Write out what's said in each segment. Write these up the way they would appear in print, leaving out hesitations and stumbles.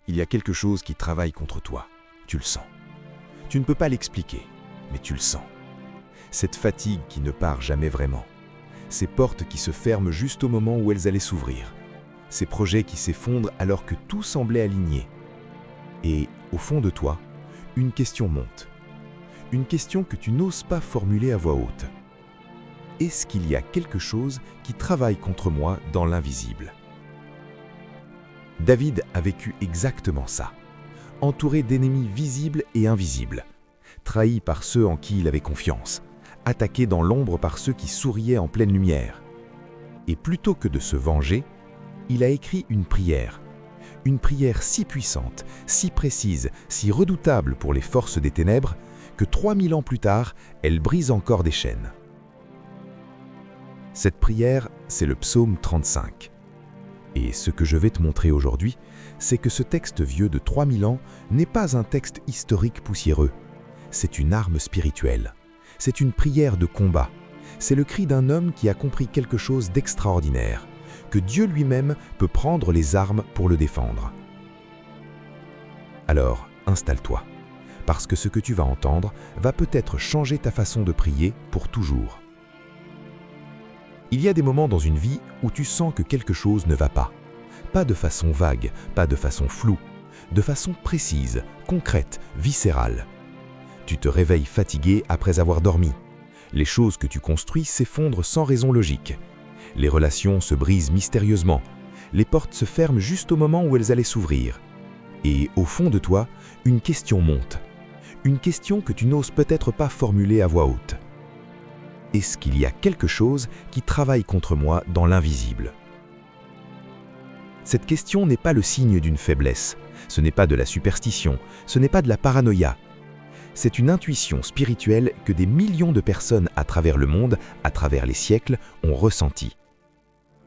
Il y a quelque chose qui travaille contre toi. Tu le sens. Tu ne peux pas l'expliquer, mais tu le sens. Cette fatigue qui ne part jamais vraiment. Ces portes qui se ferment juste au moment où elles allaient s'ouvrir. Ces projets qui s'effondrent alors que tout semblait aligné. Et, au fond de toi, une question monte. Une question que tu n'oses pas formuler à voix haute. Est-ce qu'il y a quelque chose qui travaille contre moi dans l'invisible ? David a vécu exactement ça, entouré d'ennemis visibles et invisibles, trahi par ceux en qui il avait confiance, attaqué dans l'ombre par ceux qui souriaient en pleine lumière. Et plutôt que de se venger, il a écrit une prière si puissante, si précise, si redoutable pour les forces des ténèbres, que 3000 ans plus tard, elle brise encore des chaînes. Cette prière, c'est le psaume 35. Et ce que je vais te montrer aujourd'hui, c'est que ce texte vieux de 3000 ans n'est pas un texte historique poussiéreux. C'est une arme spirituelle. C'est une prière de combat. C'est le cri d'un homme qui a compris quelque chose d'extraordinaire, que Dieu lui-même peut prendre les armes pour le défendre. Alors, installe-toi, parce que ce que tu vas entendre va peut-être changer ta façon de prier pour toujours. Il y a des moments dans une vie où tu sens que quelque chose ne va pas. Pas de façon vague, pas de façon floue, de façon précise, concrète, viscérale. Tu te réveilles fatigué après avoir dormi. Les choses que tu construis s'effondrent sans raison logique. Les relations se brisent mystérieusement. Les portes se ferment juste au moment où elles allaient s'ouvrir. Et au fond de toi, une question monte. Une question que tu n'oses peut-être pas formuler à voix haute. Est-ce qu'il y a quelque chose qui travaille contre moi dans l'invisible ? Cette question n'est pas le signe d'une faiblesse, ce n'est pas de la superstition, ce n'est pas de la paranoïa. C'est une intuition spirituelle que des millions de personnes à travers le monde, à travers les siècles, ont ressentie.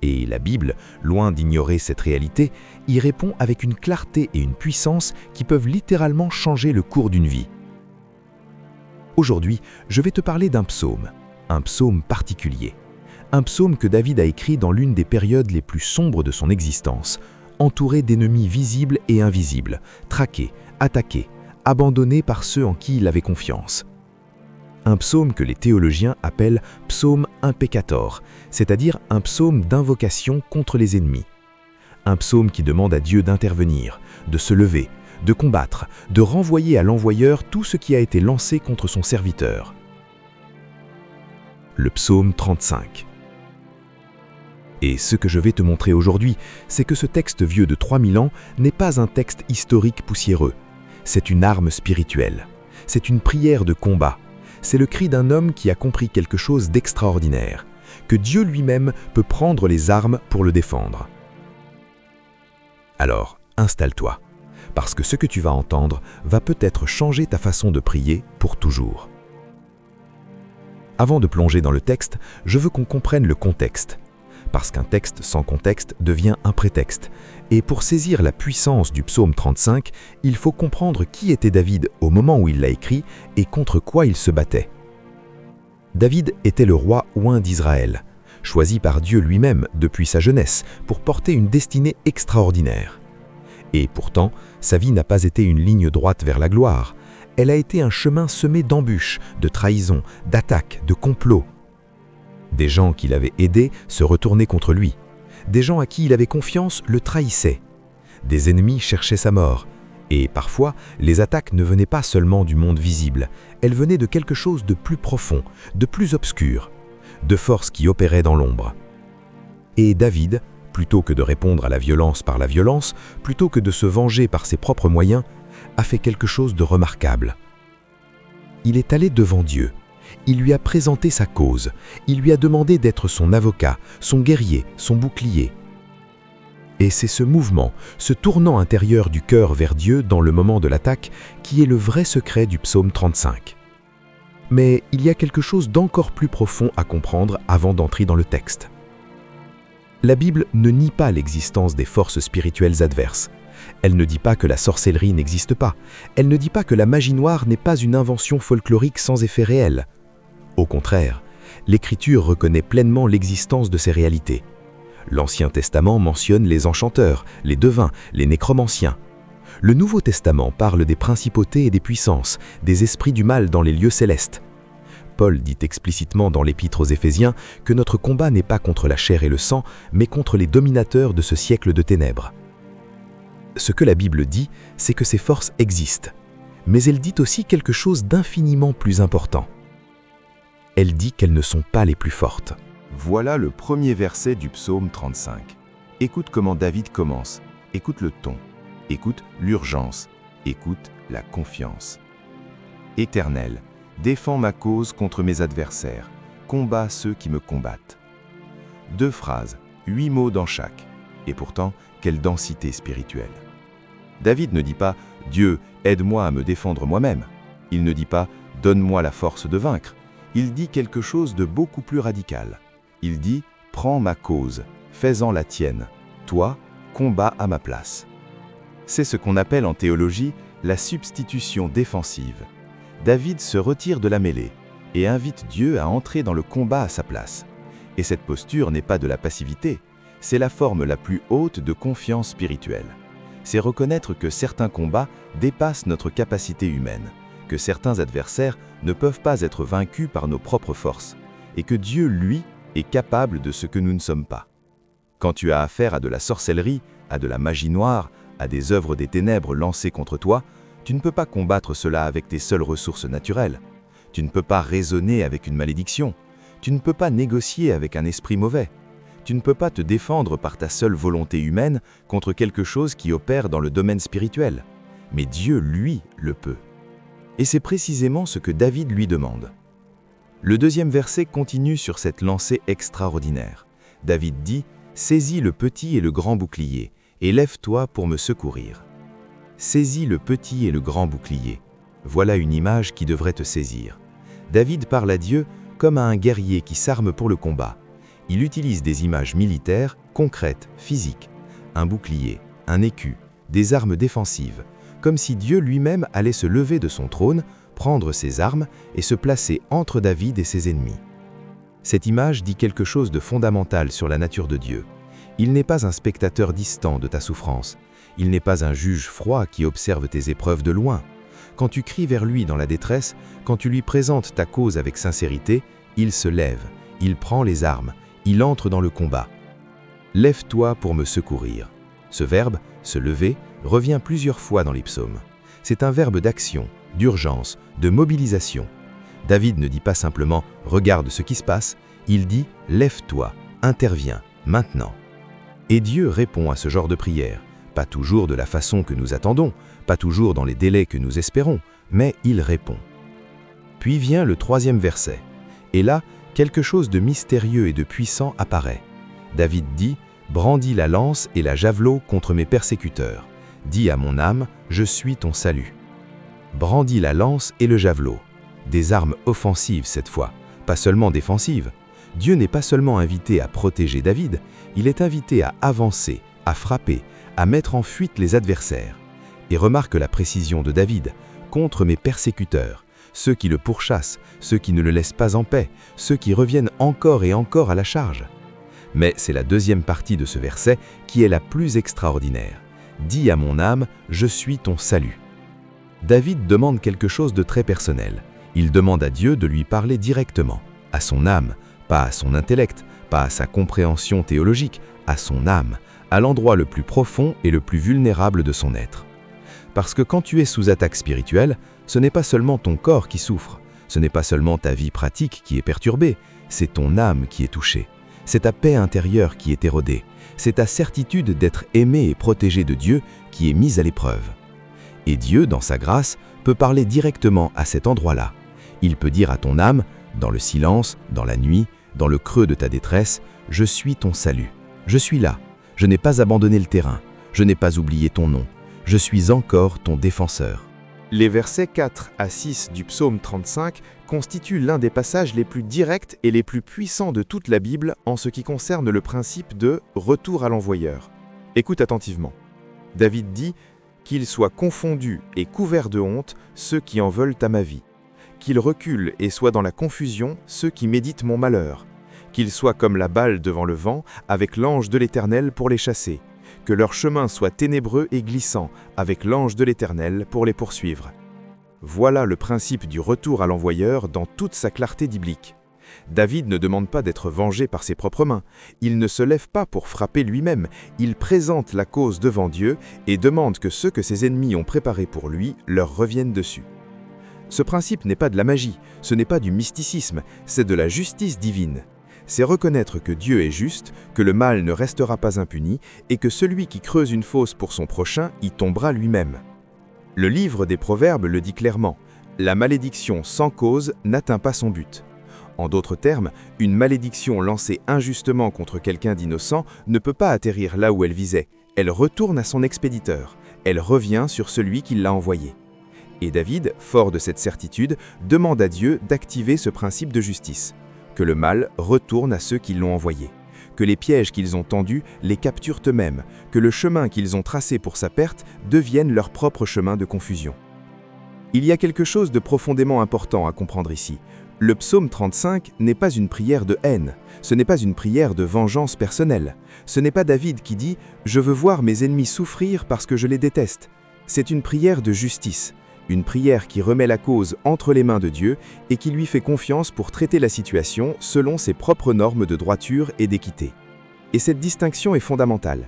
Et la Bible, loin d'ignorer cette réalité, y répond avec une clarté et une puissance qui peuvent littéralement changer le cours d'une vie. Aujourd'hui, je vais te parler d'un psaume particulier. Un psaume que David a écrit dans l'une des périodes les plus sombres de son existence, entouré d'ennemis visibles et invisibles, traqué, attaqué, abandonné par ceux en qui il avait confiance. Un psaume que les théologiens appellent psaume impécator, c'est-à-dire un psaume d'invocation contre les ennemis. Un psaume qui demande à Dieu d'intervenir, de se lever, de combattre, de renvoyer à l'envoyeur tout ce qui a été lancé contre son serviteur. Le psaume 35. Et ce que je vais te montrer aujourd'hui, c'est que ce texte vieux de 3000 ans n'est pas un texte historique poussiéreux. C'est une arme spirituelle. C'est une prière de combat. C'est le cri d'un homme qui a compris quelque chose d'extraordinaire, que Dieu lui-même peut prendre les armes pour le défendre. Alors, installe-toi, parce que ce que tu vas entendre va peut-être changer ta façon de prier pour toujours. Avant de plonger dans le texte, je veux qu'on comprenne le contexte. Parce qu'un texte sans contexte devient un prétexte. Et pour saisir la puissance du psaume 35, il faut comprendre qui était David au moment où il l'a écrit et contre quoi il se battait. David était le roi oint d'Israël, choisi par Dieu lui-même depuis sa jeunesse pour porter une destinée extraordinaire. Et pourtant, sa vie n'a pas été une ligne droite vers la gloire. Elle a été un chemin semé d'embûches, de trahisons, d'attaques, de complots. Des gens qui l'avaient aidé se retournaient contre lui. Des gens à qui il avait confiance le trahissaient. Des ennemis cherchaient sa mort. Et parfois, les attaques ne venaient pas seulement du monde visible, elles venaient de quelque chose de plus profond, de plus obscur, de forces qui opéraient dans l'ombre. Et David, plutôt que de répondre à la violence par la violence, plutôt que de se venger par ses propres moyens, a fait quelque chose de remarquable. Il est allé devant Dieu. Il lui a présenté sa cause. Il lui a demandé d'être son avocat, son guerrier, son bouclier. Et c'est ce mouvement, ce tournant intérieur du cœur vers Dieu dans le moment de l'attaque qui est le vrai secret du psaume 35. Mais il y a quelque chose d'encore plus profond à comprendre avant d'entrer dans le texte. La Bible ne nie pas l'existence des forces spirituelles adverses. Elle ne dit pas que la sorcellerie n'existe pas. Elle ne dit pas que la magie noire n'est pas une invention folklorique sans effet réel. Au contraire, l'Écriture reconnaît pleinement l'existence de ces réalités. L'Ancien Testament mentionne les enchanteurs, les devins, les nécromanciens. Le Nouveau Testament parle des principautés et des puissances, des esprits du mal dans les lieux célestes. Paul dit explicitement dans l'Épître aux Éphésiens que notre combat n'est pas contre la chair et le sang, mais contre les dominateurs de ce siècle de ténèbres. Ce que la Bible dit, c'est que ces forces existent, mais elle dit aussi quelque chose d'infiniment plus important. Elle dit qu'elles ne sont pas les plus fortes. Voilà le premier verset du psaume 35. Écoute comment David commence, écoute le ton, écoute l'urgence, écoute la confiance. Éternel, défends ma cause contre mes adversaires, combats ceux qui me combattent. 2 phrases, 8 mots dans chaque, et pourtant, quelle densité spirituelle. David ne dit pas « Dieu, aide-moi à me défendre moi-même ». Il ne dit pas « Donne-moi la force de vaincre ». Il dit quelque chose de beaucoup plus radical. Il dit « Prends ma cause, fais-en la tienne. Toi, combats à ma place ». C'est ce qu'on appelle en théologie la substitution défensive. David se retire de la mêlée et invite Dieu à entrer dans le combat à sa place. Et cette posture n'est pas de la passivité, c'est la forme la plus haute de confiance spirituelle. C'est reconnaître que certains combats dépassent notre capacité humaine, que certains adversaires ne peuvent pas être vaincus par nos propres forces, et que Dieu, lui, est capable de ce que nous ne sommes pas. Quand tu as affaire à de la sorcellerie, à de la magie noire, à des œuvres des ténèbres lancées contre toi, tu ne peux pas combattre cela avec tes seules ressources naturelles. Tu ne peux pas raisonner avec une malédiction. Tu ne peux pas négocier avec un esprit mauvais. Tu ne peux pas te défendre par ta seule volonté humaine contre quelque chose qui opère dans le domaine spirituel. Mais Dieu, lui, le peut. Et c'est précisément ce que David lui demande. Le deuxième verset continue sur cette lancée extraordinaire. David dit « Saisis le petit et le grand bouclier, et lève-toi pour me secourir. » Saisis le petit et le grand bouclier. Voilà une image qui devrait te saisir. David parle à Dieu comme à un guerrier qui s'arme pour le combat. Il utilise des images militaires, concrètes, physiques. Un bouclier, un écu, des armes défensives. Comme si Dieu lui-même allait se lever de son trône, prendre ses armes et se placer entre David et ses ennemis. Cette image dit quelque chose de fondamental sur la nature de Dieu. Il n'est pas un spectateur distant de ta souffrance. Il n'est pas un juge froid qui observe tes épreuves de loin. Quand tu cries vers lui dans la détresse, quand tu lui présentes ta cause avec sincérité, il se lève, il prend les armes, il entre dans le combat. Lève-toi pour me secourir. Ce verbe, se lever, revient plusieurs fois dans les psaumes. C'est un verbe d'action, d'urgence, de mobilisation. David ne dit pas simplement « regarde ce qui se passe », il dit « lève-toi, interviens, maintenant ». Et Dieu répond à ce genre de prière, pas toujours de la façon que nous attendons, pas toujours dans les délais que nous espérons, mais il répond. Puis vient le troisième verset, et là, quelque chose de mystérieux et de puissant apparaît. David dit « Brandis la lance et la javelot contre mes persécuteurs. Dis à mon âme, je suis ton salut. » Brandis la lance et le javelot. Des armes offensives cette fois, pas seulement défensives. Dieu n'est pas seulement invité à protéger David, il est invité à avancer, à frapper, à mettre en fuite les adversaires. Et remarque la précision de David, contre mes persécuteurs, ceux qui le pourchassent, ceux qui ne le laissent pas en paix, ceux qui reviennent encore et encore à la charge. Mais c'est la deuxième partie de ce verset qui est la plus extraordinaire. Dis à mon âme, je suis ton salut. David demande quelque chose de très personnel. Il demande à Dieu de lui parler directement, à son âme, pas à son intellect, pas à sa compréhension théologique, à son âme, à l'endroit le plus profond et le plus vulnérable de son être. Parce que quand tu es sous attaque spirituelle, ce n'est pas seulement ton corps qui souffre, ce n'est pas seulement ta vie pratique qui est perturbée, c'est ton âme qui est touchée, c'est ta paix intérieure qui est érodée, c'est ta certitude d'être aimé et protégé de Dieu qui est mise à l'épreuve. Et Dieu, dans sa grâce, peut parler directement à cet endroit-là. Il peut dire à ton âme, dans le silence, dans la nuit, dans le creux de ta détresse, « Je suis ton salut. Je suis là. Je n'ai pas abandonné le terrain. Je n'ai pas oublié ton nom. Je suis encore ton défenseur. » Les versets 4 à 6 du psaume 35 constituent l'un des passages les plus directs et les plus puissants de toute la Bible en ce qui concerne le principe de « retour à l'envoyeur ». Écoute attentivement. David dit « Qu'ils soient confondus et couverts de honte ceux qui en veulent à ma vie. Qu'ils reculent et soient dans la confusion ceux qui méditent mon malheur. Qu'ils soient comme la balle devant le vent, avec l'ange de l'Éternel pour les chasser. que leur chemin soit ténébreux et glissant, avec l'ange de l'Éternel pour les poursuivre. Voilà le principe du retour à l'envoyeur dans toute sa clarté biblique. David ne demande pas d'être vengé par ses propres mains, il ne se lève pas pour frapper lui-même, il présente la cause devant Dieu et demande que ceux que ses ennemis ont préparés pour lui leur reviennent dessus. Ce principe n'est pas de la magie, ce n'est pas du mysticisme, c'est de la justice divine. C'est reconnaître que Dieu est juste, que le mal ne restera pas impuni et que celui qui creuse une fosse pour son prochain y tombera lui-même. Le livre des Proverbes le dit clairement, la malédiction sans cause n'atteint pas son but. En d'autres termes, une malédiction lancée injustement contre quelqu'un d'innocent ne peut pas atterrir là où elle visait. Elle retourne à son expéditeur. Elle revient sur celui qui l'a envoyée. Et David, fort de cette certitude, demande à Dieu d'activer ce principe de justice. Que le mal retourne à ceux qui l'ont envoyé. Que les pièges qu'ils ont tendus les capturent eux-mêmes. Que le chemin qu'ils ont tracé pour sa perte devienne leur propre chemin de confusion. Il y a quelque chose de profondément important à comprendre ici. Le psaume 35 n'est pas une prière de haine, ce n'est pas une prière de vengeance personnelle. Ce n'est pas David qui dit « Je veux voir mes ennemis souffrir parce que je les déteste ». C'est une prière de justice, une prière qui remet la cause entre les mains de Dieu et qui lui fait confiance pour traiter la situation selon ses propres normes de droiture et d'équité. Et cette distinction est fondamentale.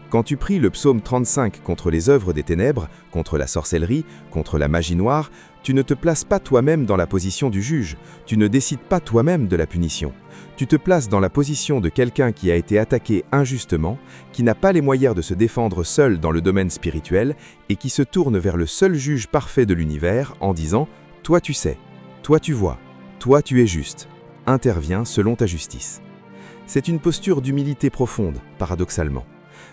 Quand tu pries le psaume 35 contre les œuvres des ténèbres, contre la sorcellerie, contre la magie noire, tu ne te places pas toi-même dans la position du juge, tu ne décides pas toi-même de la punition. Tu te places dans la position de quelqu'un qui a été attaqué injustement, qui n'a pas les moyens de se défendre seul dans le domaine spirituel et qui se tourne vers le seul juge parfait de l'univers en disant « Toi tu sais, toi tu vois, toi tu es juste, interviens selon ta justice ». C'est une posture d'humilité profonde, paradoxalement.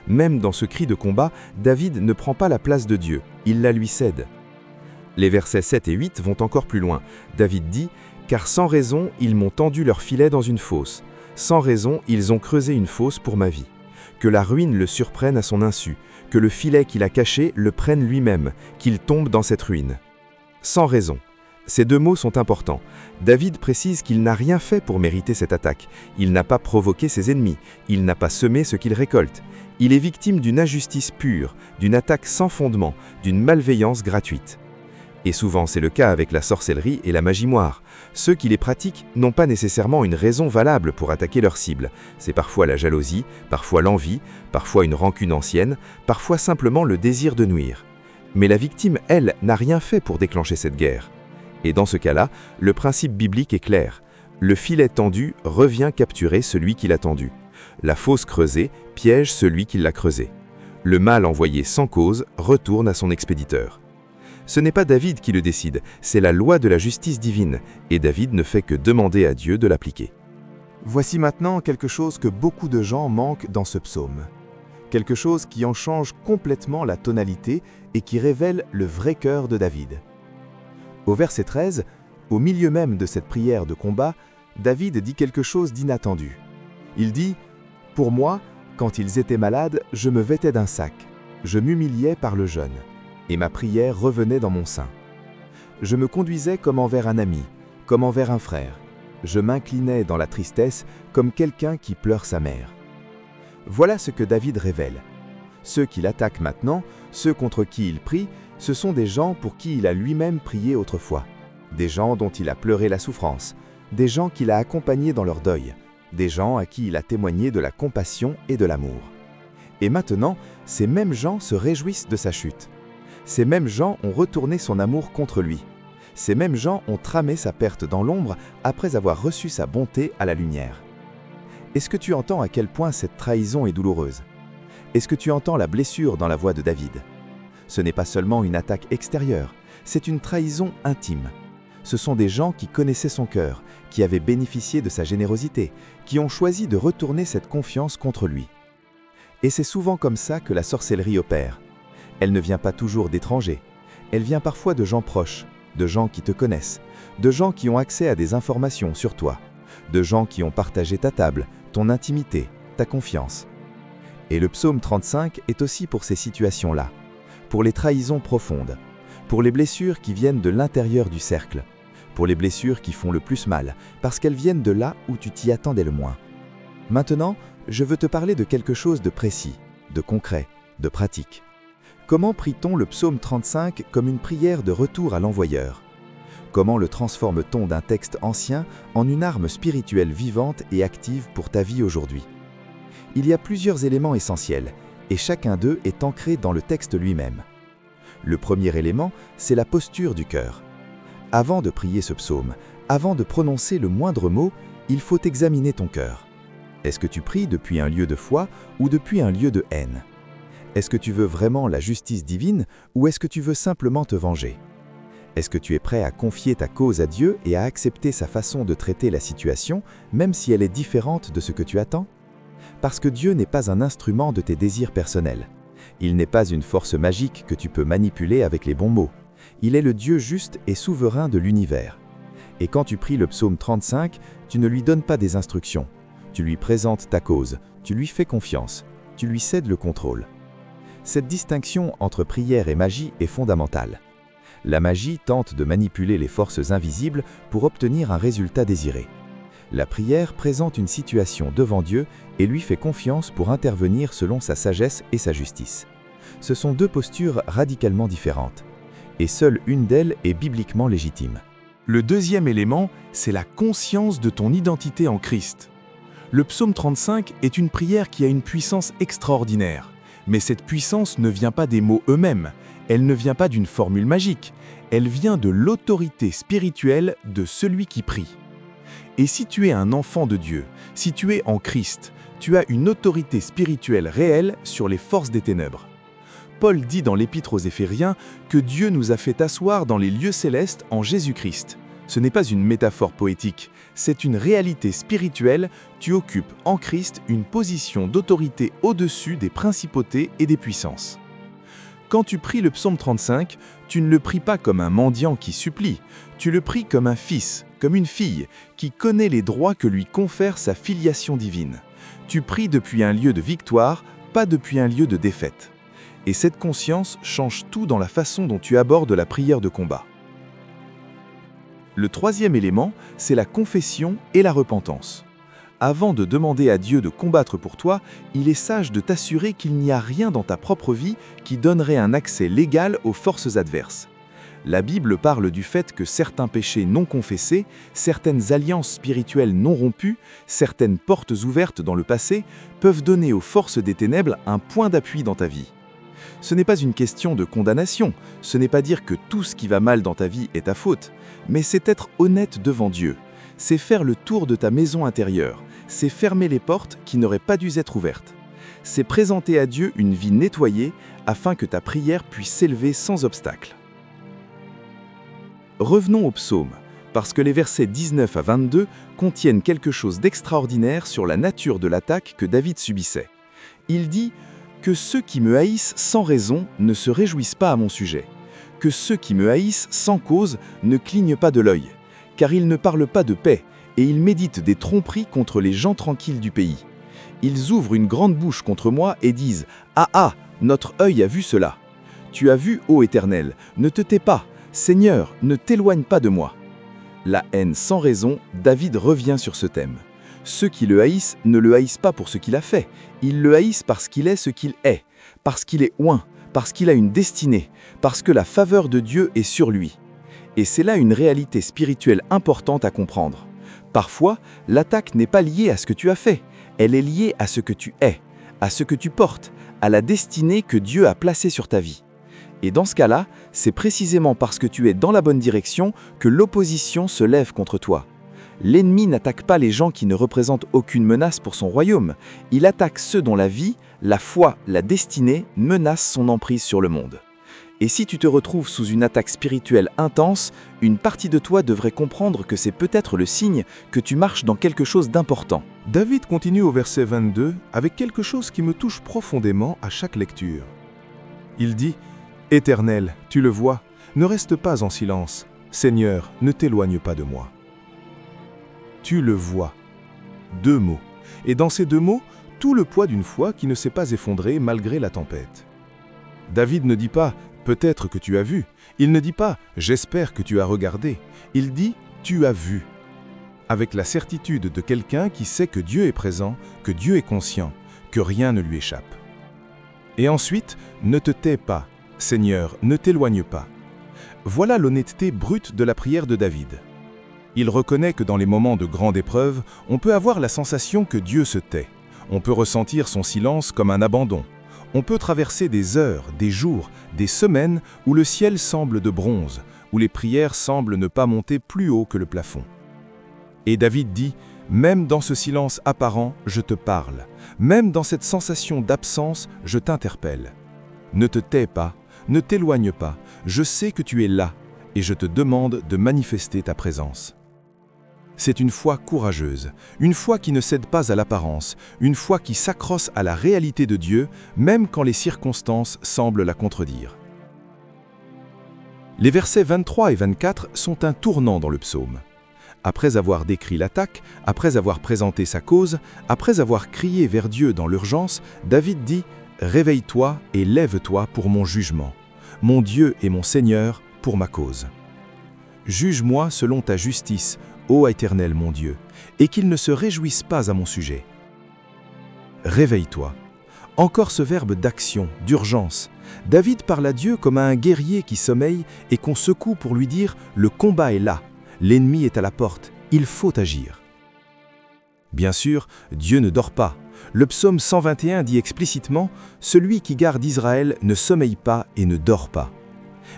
Même dans ce cri de combat, David ne prend pas la place de Dieu, il la lui cède. Les versets 7 et 8 vont encore plus loin. David dit « Car sans raison, ils m'ont tendu leur filet dans une fosse. Sans raison, ils ont creusé une fosse pour ma vie. Que la ruine le surprenne à son insu, que le filet qu'il a caché le prenne lui-même, qu'il tombe dans cette ruine. » Sans raison. Ces deux mots sont importants. David précise qu'il n'a rien fait pour mériter cette attaque. Il n'a pas provoqué ses ennemis. Il n'a pas semé ce qu'il récolte. Il est victime d'une injustice pure, d'une attaque sans fondement, d'une malveillance gratuite. Et souvent c'est le cas avec la sorcellerie et la magie noire. Ceux qui les pratiquent n'ont pas nécessairement une raison valable pour attaquer leur cible. C'est parfois la jalousie, parfois l'envie, parfois une rancune ancienne, parfois simplement le désir de nuire. Mais la victime, elle, n'a rien fait pour déclencher cette guerre. Et dans ce cas-là, le principe biblique est clair. Le filet tendu revient capturer celui qui l'a tendu. La fosse creusée piège celui qui l'a creusée. Le mal envoyé sans cause retourne à son expéditeur. Ce n'est pas David qui le décide, c'est la loi de la justice divine, et David ne fait que demander à Dieu de l'appliquer. Voici maintenant quelque chose que beaucoup de gens manquent dans ce psaume. Quelque chose qui en change complètement la tonalité et qui révèle le vrai cœur de David. Au verset 13, au milieu même de cette prière de combat, David dit quelque chose d'inattendu. Il dit « Pour moi, quand ils étaient malades, je me vêtais d'un sac. Je m'humiliais par le jeûne, et ma prière revenait dans mon sein. Je me conduisais comme envers un ami, comme envers un frère. Je m'inclinais dans la tristesse comme quelqu'un qui pleure sa mère. » Voilà ce que David révèle. Ceux qui l'attaquent maintenant, ceux contre qui il prie, ce sont des gens pour qui il a lui-même prié autrefois. Des gens dont il a pleuré la souffrance, des gens qu'il a accompagnés dans leur deuil, des gens à qui il a témoigné de la compassion et de l'amour. Et maintenant, ces mêmes gens se réjouissent de sa chute. Ces mêmes gens ont retourné son amour contre lui. Ces mêmes gens ont tramé sa perte dans l'ombre après avoir reçu sa bonté à la lumière. Est-ce que tu entends à quel point cette trahison est douloureuse? Est-ce que tu entends la blessure dans la voix de David? Ce n'est pas seulement une attaque extérieure, c'est une trahison intime. Ce sont des gens qui connaissaient son cœur, qui avaient bénéficié de sa générosité, qui ont choisi de retourner cette confiance contre lui. Et c'est souvent comme ça que la sorcellerie opère. Elle ne vient pas toujours d'étrangers, elle vient parfois de gens proches, de gens qui te connaissent, de gens qui ont accès à des informations sur toi, de gens qui ont partagé ta table, ton intimité, ta confiance. Et le psaume 35 est aussi pour ces situations-là, pour les trahisons profondes, pour les blessures qui viennent de l'intérieur du cercle, pour les blessures qui font le plus mal, parce qu'elles viennent de là où tu t'y attendais le moins. Maintenant, je veux te parler de quelque chose de précis, de concret, de pratique. Comment prie-t-on le psaume 35 comme une prière de retour à l'envoyeur? Comment le transforme-t-on d'un texte ancien en une arme spirituelle vivante et active pour ta vie aujourd'hui? Il y a plusieurs éléments essentiels, et chacun d'eux est ancré dans le texte lui-même. Le premier élément, c'est la posture du cœur. Avant de prier ce psaume, avant de prononcer le moindre mot, il faut examiner ton cœur. Est-ce que tu pries depuis un lieu de foi ou depuis un lieu de haine? Est-ce que tu veux vraiment la justice divine ou est-ce que tu veux simplement te venger? Est-ce que tu es prêt à confier ta cause à Dieu et à accepter sa façon de traiter la situation, même si elle est différente de ce que tu attends? Parce que Dieu n'est pas un instrument de tes désirs personnels. Il n'est pas une force magique que tu peux manipuler avec les bons mots. Il est le Dieu juste et souverain de l'univers. Et quand tu pries le psaume 35, tu ne lui donnes pas des instructions. Tu lui présentes ta cause, tu lui fais confiance, tu lui cèdes le contrôle. Cette distinction entre prière et magie est fondamentale. La magie tente de manipuler les forces invisibles pour obtenir un résultat désiré. La prière présente une situation devant Dieu et lui fait confiance pour intervenir selon sa sagesse et sa justice. Ce sont deux postures radicalement différentes, et seule une d'elles est bibliquement légitime. Le deuxième élément, c'est la conscience de ton identité en Christ. Le psaume 35 est une prière qui a une puissance extraordinaire. Mais cette puissance ne vient pas des mots eux-mêmes, elle ne vient pas d'une formule magique, elle vient de l'autorité spirituelle de celui qui prie. Et si tu es un enfant de Dieu, si tu es en Christ, tu as une autorité spirituelle réelle sur les forces des ténèbres. Paul dit dans l'Épître aux Éphésiens que Dieu nous a fait asseoir dans les lieux célestes en Jésus-Christ. Ce n'est pas une métaphore poétique, c'est une réalité spirituelle. Tu occupes en Christ une position d'autorité au-dessus des principautés et des puissances. Quand tu pries le psaume 35, tu ne le pries pas comme un mendiant qui supplie, tu le pries comme un fils, comme une fille, qui connaît les droits que lui confère sa filiation divine. Tu pries depuis un lieu de victoire, pas depuis un lieu de défaite. Et cette conscience change tout dans la façon dont tu abordes la prière de combat. Le troisième élément, c'est la confession et la repentance. Avant de demander à Dieu de combattre pour toi, il est sage de t'assurer qu'il n'y a rien dans ta propre vie qui donnerait un accès légal aux forces adverses. La Bible parle du fait que certains péchés non confessés, certaines alliances spirituelles non rompues, certaines portes ouvertes dans le passé peuvent donner aux forces des ténèbres un point d'appui dans ta vie. Ce n'est pas une question de condamnation, ce n'est pas dire que tout ce qui va mal dans ta vie est ta faute, mais c'est être honnête devant Dieu. C'est faire le tour de ta maison intérieure, c'est fermer les portes qui n'auraient pas dû être ouvertes. C'est présenter à Dieu une vie nettoyée afin que ta prière puisse s'élever sans obstacle. Revenons au psaume, parce que les versets 19 à 22 contiennent quelque chose d'extraordinaire sur la nature de l'attaque que David subissait. Il dit « Que ceux qui me haïssent sans raison ne se réjouissent pas à mon sujet. Que ceux qui me haïssent sans cause ne clignent pas de l'œil. Car ils ne parlent pas de paix, et ils méditent des tromperies contre les gens tranquilles du pays. Ils ouvrent une grande bouche contre moi et disent « Ah ah, notre œil a vu cela. Tu as vu, ô Éternel, ne te tais pas. Seigneur, ne t'éloigne pas de moi. » La haine sans raison, David revient sur ce thème. Ceux qui le haïssent ne le haïssent pas pour ce qu'il a fait, ils le haïssent parce qu'il est ce qu'il est, parce qu'il est oint, parce qu'il a une destinée, parce que la faveur de Dieu est sur lui. Et c'est là une réalité spirituelle importante à comprendre. Parfois, l'attaque n'est pas liée à ce que tu as fait, elle est liée à ce que tu es, à ce que tu portes, à la destinée que Dieu a placée sur ta vie. Et dans ce cas-là, c'est précisément parce que tu es dans la bonne direction que l'opposition se lève contre toi. L'ennemi n'attaque pas les gens qui ne représentent aucune menace pour son royaume, il attaque ceux dont la vie, la foi, la destinée menacent son emprise sur le monde. Et si tu te retrouves sous une attaque spirituelle intense, une partie de toi devrait comprendre que c'est peut-être le signe que tu marches dans quelque chose d'important. David continue au verset 22 avec quelque chose qui me touche profondément à chaque lecture. Il dit « Éternel, tu le vois, ne reste pas en silence. Seigneur, ne t'éloigne pas de moi. » Tu le vois. 2 mots. Et dans ces 2 mots, tout le poids d'une foi qui ne s'est pas effondrée malgré la tempête. David ne dit pas « peut-être que tu as vu ». Il ne dit pas « j'espère que tu as regardé ». Il dit « tu as vu ». Avec la certitude de quelqu'un qui sait que Dieu est présent, que Dieu est conscient, que rien ne lui échappe. Et ensuite, ne te tais pas, Seigneur, ne t'éloigne pas. Voilà l'honnêteté brute de la prière de David. Il reconnaît que dans les moments de grande épreuve, on peut avoir la sensation que Dieu se tait. On peut ressentir son silence comme un abandon. On peut traverser des heures, des jours, des semaines où le ciel semble de bronze, où les prières semblent ne pas monter plus haut que le plafond. Et David dit, « Même dans ce silence apparent, je te parle. Même dans cette sensation d'absence, je t'interpelle. Ne te tais pas, ne t'éloigne pas, je sais que tu es là, et je te demande de manifester ta présence. » C'est une foi courageuse, une foi qui ne cède pas à l'apparence, une foi qui s'accroche à la réalité de Dieu, même quand les circonstances semblent la contredire. Les versets 23 et 24 sont un tournant dans le psaume. Après avoir décrit l'attaque, après avoir présenté sa cause, après avoir crié vers Dieu dans l'urgence, David dit « Réveille-toi et lève-toi pour mon jugement, mon Dieu et mon Seigneur pour ma cause. Juge-moi selon ta justice, ô Éternel mon Dieu, et qu'il ne se réjouisse pas à mon sujet. Réveille-toi. » Encore ce verbe d'action, d'urgence. David parle à Dieu comme à un guerrier qui sommeille et qu'on secoue pour lui dire « Le combat est là, l'ennemi est à la porte, il faut agir. » Bien sûr, Dieu ne dort pas. Le psaume 121 dit explicitement « Celui qui garde Israël ne sommeille pas et ne dort pas. »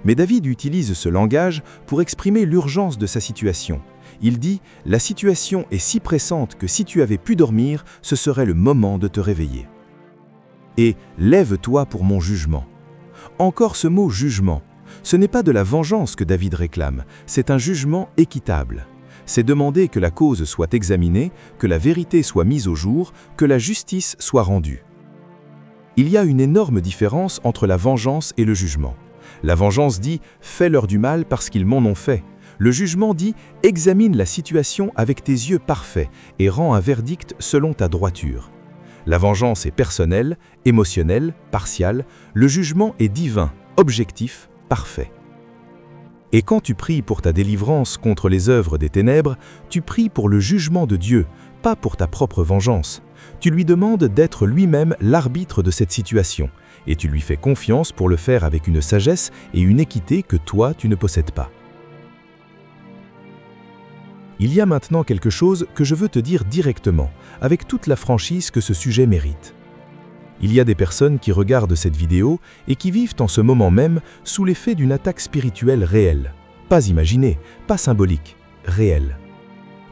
Mais David utilise ce langage pour exprimer l'urgence de sa situation. Il dit « La situation est si pressante que si tu avais pu dormir, ce serait le moment de te réveiller. » Et « Lève-toi pour mon jugement ». Encore ce mot « jugement ». Ce n'est pas de la vengeance que David réclame, c'est un jugement équitable. C'est demander que la cause soit examinée, que la vérité soit mise au jour, que la justice soit rendue. Il y a une énorme différence entre la vengeance et le jugement. La vengeance dit « Fais-leur du mal parce qu'ils m'en ont fait ». Le jugement dit « Examine la situation avec tes yeux parfaits et rends un verdict selon ta droiture ». La vengeance est personnelle, émotionnelle, partiale. Le jugement est divin, objectif, parfait. Et quand tu pries pour ta délivrance contre les œuvres des ténèbres, tu pries pour le jugement de Dieu, pas pour ta propre vengeance. Tu lui demandes d'être lui-même l'arbitre de cette situation, et tu lui fais confiance pour le faire avec une sagesse et une équité que toi, tu ne possèdes pas. Il y a maintenant quelque chose que je veux te dire directement, avec toute la franchise que ce sujet mérite. Il y a des personnes qui regardent cette vidéo et qui vivent en ce moment même sous l'effet d'une attaque spirituelle réelle. Pas imaginée, pas symbolique, réelle.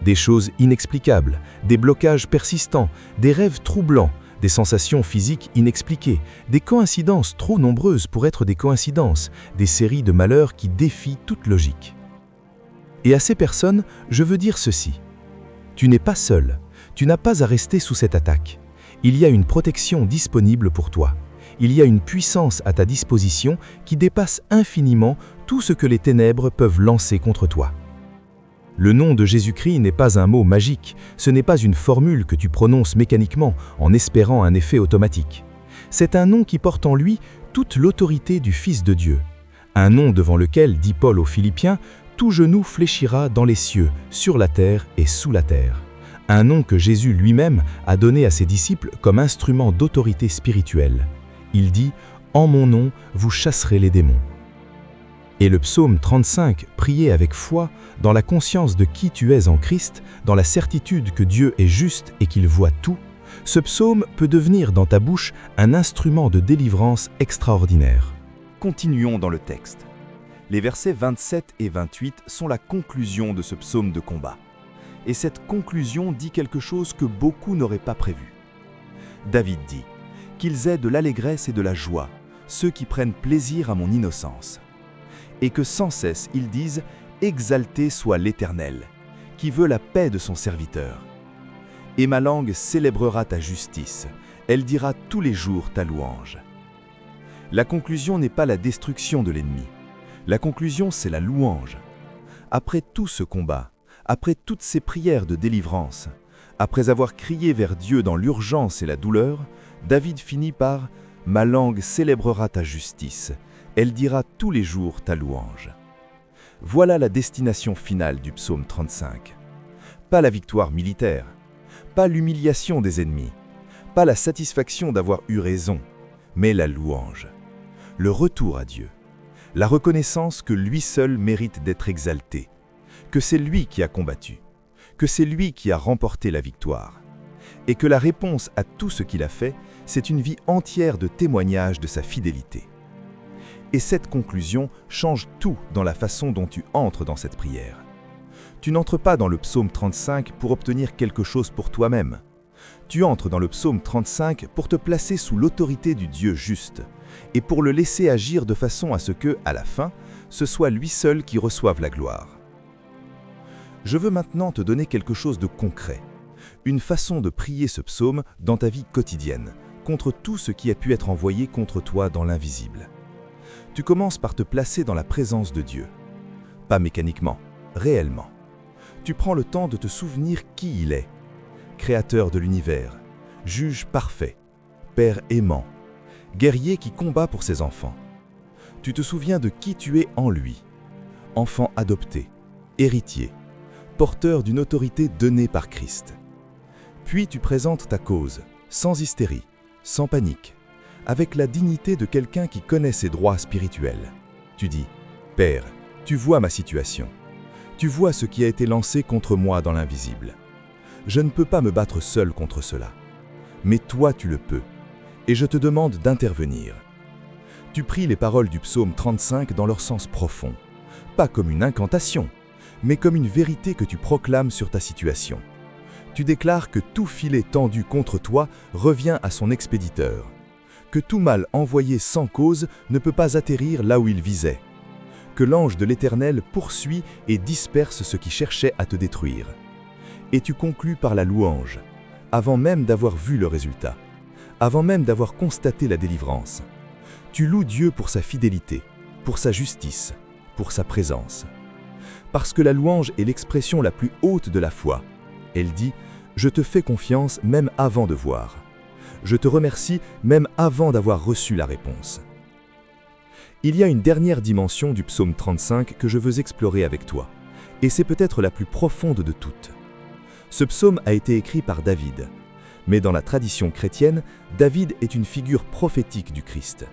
Des choses inexplicables, des blocages persistants, des rêves troublants, des sensations physiques inexpliquées, des coïncidences trop nombreuses pour être des coïncidences, des séries de malheurs qui défient toute logique. Et à ces personnes, je veux dire ceci. Tu n'es pas seul, tu n'as pas à rester sous cette attaque. Il y a une protection disponible pour toi. Il y a une puissance à ta disposition qui dépasse infiniment tout ce que les ténèbres peuvent lancer contre toi. Le nom de Jésus-Christ n'est pas un mot magique, ce n'est pas une formule que tu prononces mécaniquement en espérant un effet automatique. C'est un nom qui porte en lui toute l'autorité du Fils de Dieu. Un nom devant lequel, dit Paul aux Philippiens, tout genou fléchira dans les cieux, sur la terre et sous la terre. Un nom que Jésus lui-même a donné à ses disciples comme instrument d'autorité spirituelle. Il dit « En mon nom, vous chasserez les démons ». Et le psaume 35, prié avec foi, dans la conscience de qui tu es en Christ, dans la certitude que Dieu est juste et qu'il voit tout, ce psaume peut devenir dans ta bouche un instrument de délivrance extraordinaire. Continuons dans le texte. Les versets 27 et 28 sont la conclusion de ce psaume de combat. Et cette conclusion dit quelque chose que beaucoup n'auraient pas prévu. David dit « Qu'ils aient de l'allégresse et de la joie, ceux qui prennent plaisir à mon innocence. » Et que sans cesse ils disent « Exalté soit l'Éternel, qui veut la paix de son serviteur. » Et ma langue célébrera ta justice, elle dira tous les jours ta louange. La conclusion n'est pas la destruction de l'ennemi. La conclusion, c'est la louange. Après tout ce combat, après toutes ces prières de délivrance, après avoir crié vers Dieu dans l'urgence et la douleur, David finit par « Ma langue célébrera ta justice, elle dira tous les jours ta louange. » Voilà la destination finale du psaume 35. Pas la victoire militaire, pas l'humiliation des ennemis, pas la satisfaction d'avoir eu raison, mais la louange, le retour à Dieu, la reconnaissance que lui seul mérite d'être exalté, que c'est lui qui a combattu, que c'est lui qui a remporté la victoire, et que la réponse à tout ce qu'il a fait, c'est une vie entière de témoignage de sa fidélité. Et cette conclusion change tout dans la façon dont tu entres dans cette prière. Tu n'entres pas dans le psaume 35 pour obtenir quelque chose pour toi-même. Tu entres dans le psaume 35 pour te placer sous l'autorité du Dieu juste et pour le laisser agir de façon à ce que, à la fin, ce soit lui seul qui reçoive la gloire. Je veux maintenant te donner quelque chose de concret, une façon de prier ce psaume dans ta vie quotidienne, contre tout ce qui a pu être envoyé contre toi dans l'invisible. Tu commences par te placer dans la présence de Dieu. Pas mécaniquement, réellement. Tu prends le temps de te souvenir qui il est. Créateur de l'univers, juge parfait, père aimant, guerrier qui combat pour ses enfants. Tu te souviens de qui tu es en lui, enfant adopté, héritier, porteur d'une autorité donnée par Christ. Puis tu présentes ta cause, sans hystérie, sans panique, avec la dignité de quelqu'un qui connaît ses droits spirituels. Tu dis, « Père, tu vois ma situation. Tu vois ce qui a été lancé contre moi dans l'invisible. Je ne peux pas me battre seul contre cela. Mais toi, tu le peux. Et je te demande d'intervenir. » Tu pries les paroles du psaume 35 dans leur sens profond, pas comme une incantation, mais comme une vérité que tu proclames sur ta situation. Tu déclares que tout filet tendu contre toi revient à son expéditeur, que tout mal envoyé sans cause ne peut pas atterrir là où il visait, que l'ange de l'Éternel poursuit et disperse ce qui cherchait à te détruire. Et tu conclus par la louange, avant même d'avoir vu le résultat, avant même d'avoir constaté la délivrance. Tu loues Dieu pour sa fidélité, pour sa justice, pour sa présence. Parce que la louange est l'expression la plus haute de la foi. Elle dit « Je te fais confiance même avant de voir. Je te remercie même avant d'avoir reçu la réponse. » Il y a une dernière dimension du psaume 35 que je veux explorer avec toi, et c'est peut-être la plus profonde de toutes. Ce psaume a été écrit par David, mais dans la tradition chrétienne, David est une figure prophétique du Christ.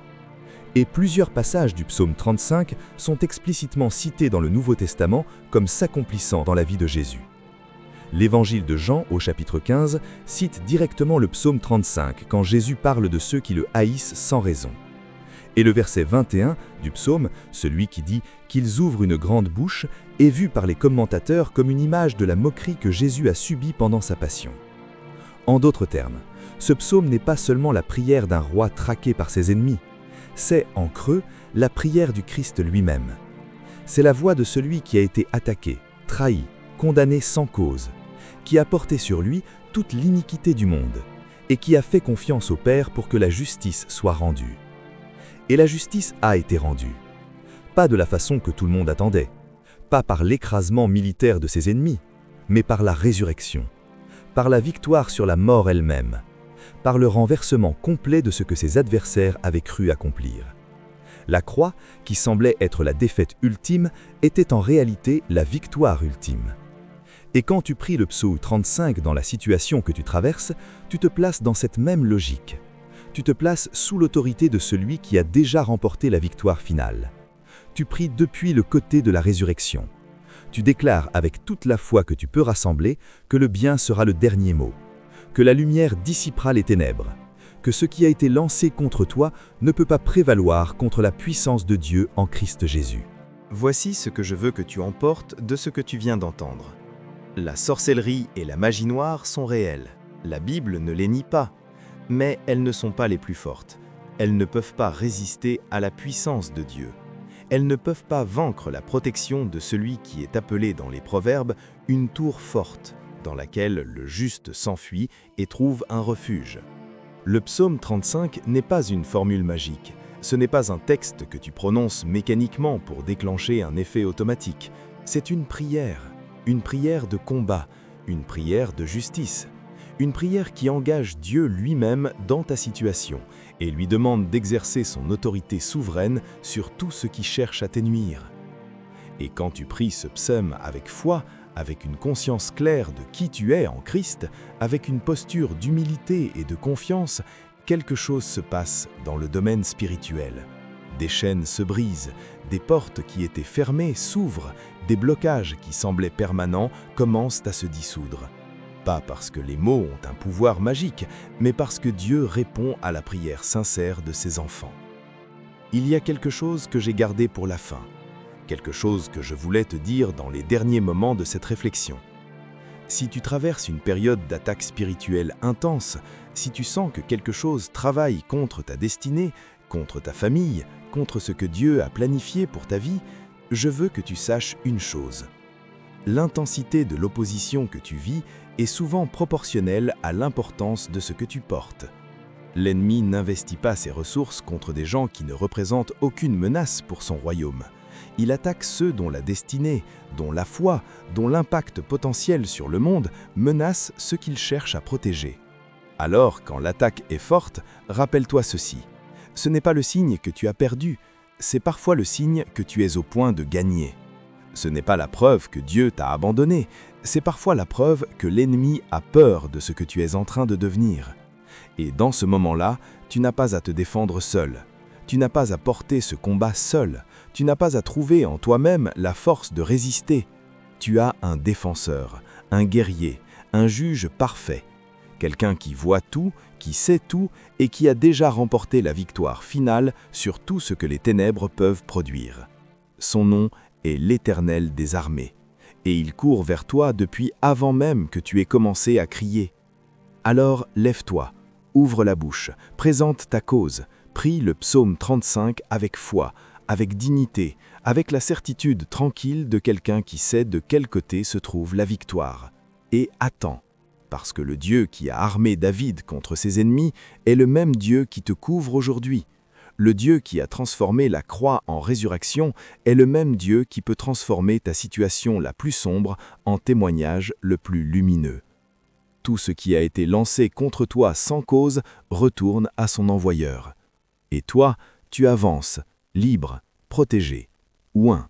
Et plusieurs passages du psaume 35 sont explicitement cités dans le Nouveau Testament comme s'accomplissant dans la vie de Jésus. L'Évangile de Jean, au chapitre 15, cite directement le psaume 35 quand Jésus parle de ceux qui le haïssent sans raison. Et le verset 21 du psaume, celui qui dit « qu'ils ouvrent une grande bouche », est vu par les commentateurs comme une image de la moquerie que Jésus a subie pendant sa passion. En d'autres termes, ce psaume n'est pas seulement la prière d'un roi traqué par ses ennemis, c'est, en creux, la prière du Christ lui-même. C'est la voix de celui qui a été attaqué, trahi, condamné sans cause, qui a porté sur lui toute l'iniquité du monde et qui a fait confiance au Père pour que la justice soit rendue. Et la justice a été rendue. Pas de la façon que tout le monde attendait, pas par l'écrasement militaire de ses ennemis, mais par la résurrection, par la victoire sur la mort elle-même, par le renversement complet de ce que ses adversaires avaient cru accomplir. La croix, qui semblait être la défaite ultime, était en réalité la victoire ultime. Et quand tu pries le psaume 35 dans la situation que tu traverses, tu te places dans cette même logique. Tu te places sous l'autorité de celui qui a déjà remporté la victoire finale. Tu pries depuis le côté de la résurrection. Tu déclares avec toute la foi que tu peux rassembler que le bien sera le dernier mot, que la lumière dissipera les ténèbres, que ce qui a été lancé contre toi ne peut pas prévaloir contre la puissance de Dieu en Christ Jésus. Voici ce que je veux que tu emportes de ce que tu viens d'entendre. La sorcellerie et la magie noire sont réelles. La Bible ne les nie pas. Mais elles ne sont pas les plus fortes. Elles ne peuvent pas résister à la puissance de Dieu. Elles ne peuvent pas vaincre la protection de celui qui est appelé dans les Proverbes une tour forte, dans laquelle le juste s'enfuit et trouve un refuge. Le psaume 35 n'est pas une formule magique. Ce n'est pas un texte que tu prononces mécaniquement pour déclencher un effet automatique. C'est une prière de combat, une prière de justice. Une prière qui engage Dieu lui-même dans ta situation et lui demande d'exercer son autorité souveraine sur tout ce qui cherche à te nuire. Et quand tu pries ce psaume avec foi, avec une conscience claire de qui tu es en Christ, avec une posture d'humilité et de confiance, Quelque chose se passe dans le domaine spirituel. Des chaînes se brisent, des portes qui étaient fermées s'ouvrent, des blocages qui semblaient permanents commencent à se dissoudre. Pas parce que les mots ont un pouvoir magique, mais parce que Dieu répond à la prière sincère de ses enfants. Il y a quelque chose que j'ai gardé pour la fin, quelque chose que je voulais te dire dans les derniers moments de cette réflexion. Si tu traverses une période d'attaque spirituelle intense, si tu sens que quelque chose travaille contre ta destinée, contre ta famille, contre ce que Dieu a planifié pour ta vie, je veux que tu saches une chose. L'intensité de l'opposition que tu vis est souvent proportionnelle à l'importance de ce que tu portes. L'ennemi n'investit pas ses ressources contre des gens qui ne représentent aucune menace pour son royaume. Il attaque ceux dont la destinée, dont la foi, dont l'impact potentiel sur le monde menace ceux qu'il cherche à protéger. Alors, quand l'attaque est forte, rappelle-toi ceci. Ce n'est pas le signe que tu as perdu, c'est parfois le signe que tu es au point de gagner. Ce n'est pas la preuve que Dieu t'a abandonné, c'est parfois la preuve que l'ennemi a peur de ce que tu es en train de devenir. Et dans ce moment-là, tu n'as pas à te défendre seul. Tu n'as pas à porter ce combat seul. Tu n'as pas à trouver en toi-même la force de résister. Tu as un défenseur, un guerrier, un juge parfait. Quelqu'un qui voit tout, qui sait tout et qui a déjà remporté la victoire finale sur tout ce que les ténèbres peuvent produire. Son nom est l'Éternel des armées, et il court vers toi depuis avant même que tu aies commencé à crier. Alors lève-toi, ouvre la bouche, présente ta cause, prie le psaume 35 avec foi, avec dignité, avec la certitude tranquille de quelqu'un qui sait de quel côté se trouve la victoire. Et attends. Parce que le Dieu qui a armé David contre ses ennemis est le même Dieu qui te couvre aujourd'hui. Le Dieu qui a transformé la croix en résurrection est le même Dieu qui peut transformer ta situation la plus sombre en témoignage le plus lumineux. Tout ce qui a été lancé contre toi sans cause retourne à son envoyeur. Et toi, tu avances, libre, protégé, oint.